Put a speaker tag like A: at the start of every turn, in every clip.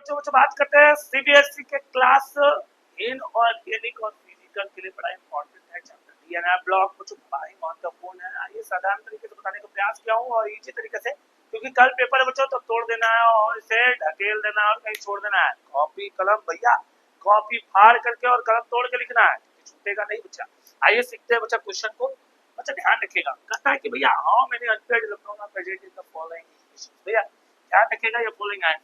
A: बच्चों बात करते हैं सीबीएसई के क्लास इन ऑर्गेनिक और फिजिकल के लिए बड़ा इंपॉर्टेंट है चैप्टर डीएनए ब्लॉक बच्चों बड़ा ही महत्वपूर्ण है। आइए साधारण तरीके से बताने का प्रयास किया हूँ और इसी तरीके से, क्योंकि कल पेपर है बच्चों तो तोड़ देना है और इसे ढकेल देना है और कहीं छोड़ देना है। कॉपी कलम भैया, कॉपी फाड़ करके और कलम तोड़ के लिखना है, छूटेगा नहीं बच्चा। आइए सीखते हैं बच्चा क्वेश्चन को। बच्चा ध्यान रखिएगा, कहता है कि भैया how many unpaid electron are present in the following equation. भैया ध्यान रखिएगा, ये फॉलोइंग आए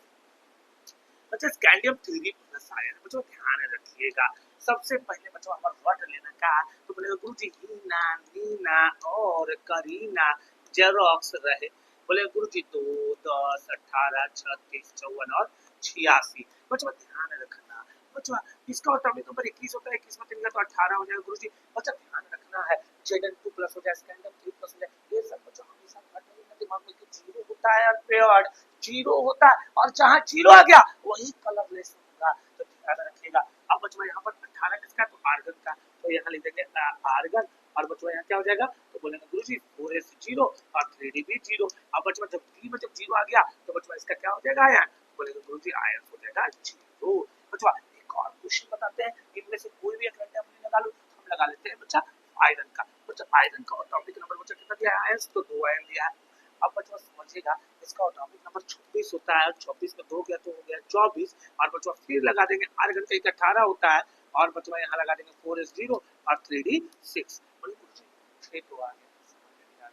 A: बच्चा स्कैंडियम थ्योरी प्लस आयन। बच्चों ध्यान रखिएगा, सबसे पहले बच्चों हमारा वर्ड लेना का तो बोलेगा गुरुजी हीना नीना और करीना जेरोक्स रहे। बोले गुरुजी 2 10 18 36 54 और 86। बच्चों ध्यान रखना, बच्चों इसका ऑटोमेटिक नंबर 21 होता है, 21 में 3 का तो 18 हो जाएगा गुरुजी। बच्चा ध्यान रखना है Zn2 प्लस हो जाए, स्कैंडियम 3 प्लस हो जाए, ये सब बच्चों हमेशा दिमाग में कि जीरो होता है अनपेयर्ड, जीरो होता है और जहां जीरो आ गया वही कलरलेस होगा, तो ध्यान रखिएगा। अब बच्चों यहाँ पर 18 किसका तो आर्गन का, तो यहाँ लिख देंगे आर्गन और बच्चों यहाँ क्या हो जाएगा तो बोलेंगे गुरुजी 4s 0 और 3d भी 0। अब बच्चों जब 3 में जब 0 आ गया तो बच्चों इसका क्या हो जाएगा आयन, बोलेंगे गुरुजी आयन हो जाएगा 0। बच्चों एक और क्वेश्चन बताते हैं, इनमें से कोई भी एक रैंडमली लगा लो, हम लगा लेते हैं बच्चा आयरन का। बच्चा आयरन का एटॉमिक नंबर बच्चा कितना दिया है आयन, तो 2 आयन दिया है। अब बच्चों समझिएगा इसका एटॉमिक नंबर 26 होता है, 26 में 2 गया तो हो गया 24 और बच्चों फिर लगा देंगे आर्गन का 18 होता है और बच्चों यहाँ लगा देंगे 4s 0 और 3d 6। बोले तो आ गया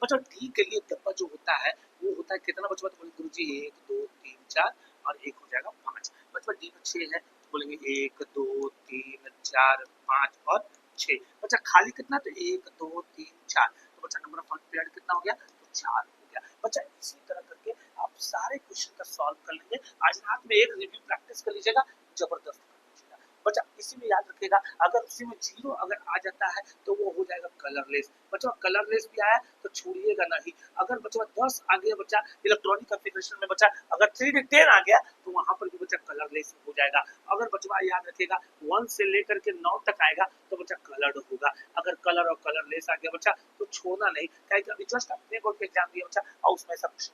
A: बच्चों। डी के लिए डब्बा जो होता है वो होता है कितना बच्चों, तो बोले गुरुजी 1 2 3 4 और 1 हो जाएगा 5। बच्चों डी में 6 है तो बोलेंगे 1 2 3 4 5 और 6। बच्चा खाली कितना तो 1 2 3 4, तो बच्चा नंबर ऑफ अनपेयर्ड कितना हो गया तो 4 हो गया। बच्चा इसी तरह करके आप सारे क्वेश्चन का सॉल्व कर लेंगे। आज रात में एक रिव्यू प्रैक्टिस कर लीजिएगा, जबरदस्त कर लीजिएगा। बच्चा इसी में याद रखिएगा अगर उसी में 0 अगर आ जाता है तो वो हो जाएगा कलरलेस। बच्चा कलरलेस भी आया तो छोड़िएगा नहीं। अगर बच्चा 10 आ गया बच्चा इलेक्ट्रॉनिक कॉन्फ़िगरेशन में बच्चा अगर 3D 10 आ गया तो वहां पर भी बच्चा कलरलेस हो जाएगा। अगर बच्चा याद रखिएगा 1 से लेकर के 9 तक आएगा तो बच्चा कलर्ड होगा। अगर कलर और कलरलेस आ गया बच्चा तो छोड़ना नहीं, क्या अभी जस्ट अपने बोर्ड के एग्जाम दिया बच्चा और उसमें सब कुछ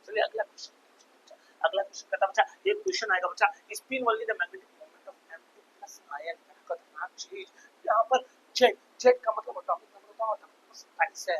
A: चलिए अगला क्वेश्चन। अगला क्वेश्चन कहता बच्चा ये क्वेश्चन आएगा बच्चा spin only the magnetic moment of M2 plus ion का खतरनाक चीज। यहाँ पर जेड, जेड का मतलब एटॉमिक नंबर होता है 27 है,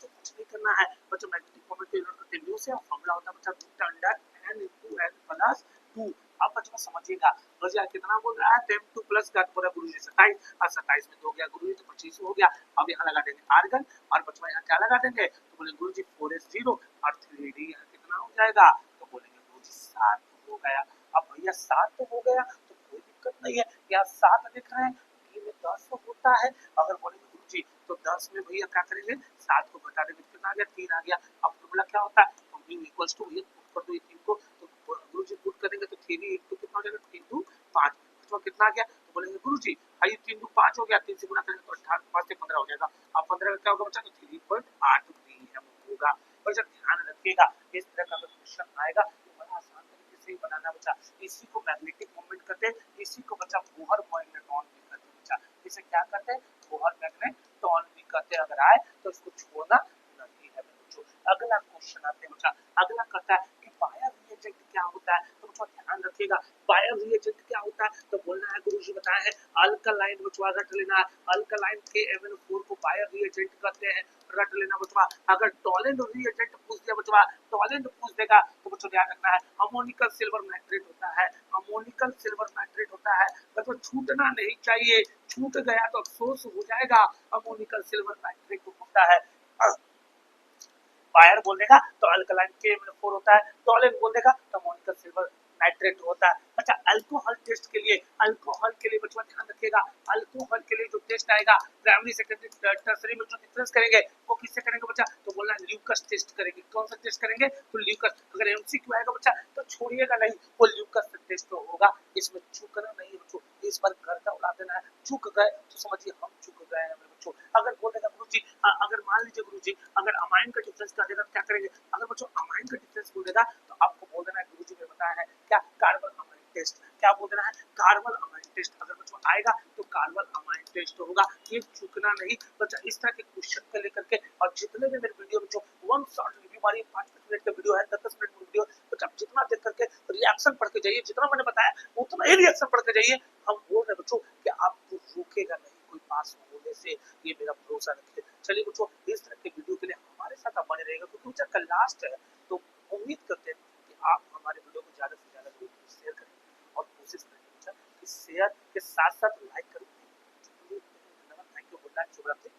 A: तो कुछ नहीं करना है बच्चों। मैग्नेटिक मोमेंट को यूनिट करते हैं न्यू से और फॉर्मूला होता है बच्चा root under n into n plus 2। अब बच्चों समझिएगा बच्चा कितना बोल रहा है तो M2 प्लस का पूरा गुरुजी 27 और 27 में 2 गया गुरुजी तो 25 हो गया। अब यहाँ लगा देंगे आर्गन और बच्चों यहाँ क्या लगा देंगे तो बोले गुरुजी 4s 0 और 3d यहाँ कितना हो जाएगा तो बोलेंगे गुरुजी 7 हो गया। अब भैया 7 तो हो गया तो कोई दिक्कत नहीं है, यहाँ 7 लिख रहे हैं डी में 10 होता है। अगर बोलेंगे गुरुजी तो 10 में भैया क्या करेंगे 7 को घटा देंगे कितना आ गया 3 आ गया। अब फॉर्मूला क्या होता है तो म्यू इक्वल्स टू ये पुट कर दो 3 को, तो गुरुजी पुट करेंगे तो 3 into कितना हो जाएगा 3 2 5 तो कितना आ गया तो बोलेंगे गुरुजी भाई 3 2 5 हो गया, 3 से गुणा करेंगे तो 18 5 से 15 हो जाएगा। अब 15 का क्या होगा बच्चा तो 3.8 pm होगा। बच्चा ध्यान रखिएगा इस तरह का क्वेश्चन आएगा तो बड़ा आसान तरीके से ही बनाना बच्चा। इसी को मैग्नेटिक मोमेंट कहते हैं, इसी को बच्चा बोहर मैग्नेटॉन भी कहते हैं बच्चा। इसे क्या कहते हैं बोहर मैग्नेटॉन भी कहते हैं। अगर आए तो इसको छोड़ना नहीं है बच्चों। अगला क्वेश्चन आते हैं बच्चा, अगला कहता है कि बायर रिएजेंट क्या होता है तो बच्चों ध्यान रखिएगा बायर रिएजेंट क्या होता है तो बोलना है गुरुजी बताया है अल्कलाइन बच्चों रट लेना है। अल्कलाइन के MnO4 को बायर रिएजेंट कहते हैं, रट लेना बच्चों। अगर टॉलेंट रिएजेंट पूछ दिया बच्चों, टॉलेंट पूछ देगा तो बच्चों ध्यान रखना है अमोनिकल सिल्वर नाइट्रेट होता है, अमोनिकल सिल्वर नाइट्रेट होता है। बच्चों छूटना नहीं चाहिए, छूट गया तो अफसोस हो जाएगा। अमोनिकल सिल्वर नाइट्रेट होता है। बायर बोल देगा तो अल्कलाइन के MnO4 होता है, टॉलेंट बोल देगा तो अमोनिकल सिल्वर नाइट्रेट होता है। अच्छा अल्कोहल टेस्ट के लिए, अल्कोहल के लिए बच्चों ध्यान रखिएगा अल्कोहल के लिए जो टेस्ट आएगा प्राइमरी सेकेंडरी टर्सरी में जो डिफरेंस करेंगे वो किससे करेंगे बच्चा तो बोलना ल्यूकस टेस्ट करेंगे। कौन सा टेस्ट करेंगे तो ल्यूकस। अगर MCQ आएगा बच्चा तो छोड़िएगा नहीं, वो ल्यूकस टेस्ट तो होगा, इसमें चूकना नहीं है बच्चों। इस बार घर का उड़ा देना है, चूक गए तो समझिए हम चूक गए हैं बच्चों। अगर बोलेगा गुरुजी अगर मान लीजिए गुरुजी अगर अमाइन का डिफरेंस कर देगा क्या करेंगे, अगर बच्चों अमाइन का डिफरेंस बोल देगा तो आपको बोल देना है गुरुजी ने बताया है क्या कार्बन अमाइन टेस्ट, क्या बोल देना है कार्बन अमाइन टेस्ट। अगर बच्चों आएगा तो कार्बन अमाइन टेस्ट होगा, ये चूकना नहीं बच्चा। इस तरह के क्वेश्चन को लेकर के और जितने भी मेरे वीडियो बच्चों वन शॉट रिव्यू हमारी 5-5 मिनट का वीडियो है, 10-10 मिनट का वीडियो, तो आप जितना देख करके रिएक्शन पढ़ के जाइए, जितना मैंने बताया उतना ही रिएक्शन पढ़ के जाइए। हम बोल रहे बच्चों कि आपको रोकेगा नहीं कोई पास होने से, ये मेरा भरोसा रखिए। चलिए बच्चों, इस तरह के वीडियो के लिए हमारे साथ आप बने रहिएगा, क्योंकि बच्चा कल लास्ट है, तो उम्मीद करते हैं कि आप हमारे वीडियो को ज़्यादा से ज़्यादा लोगों को शेयर करें और कोशिश करें बच्चा कि शेयर के साथ-साथ लाइक करें। धन्यवाद, थैंक यू, गुड नाइट, शुभ रात्रि।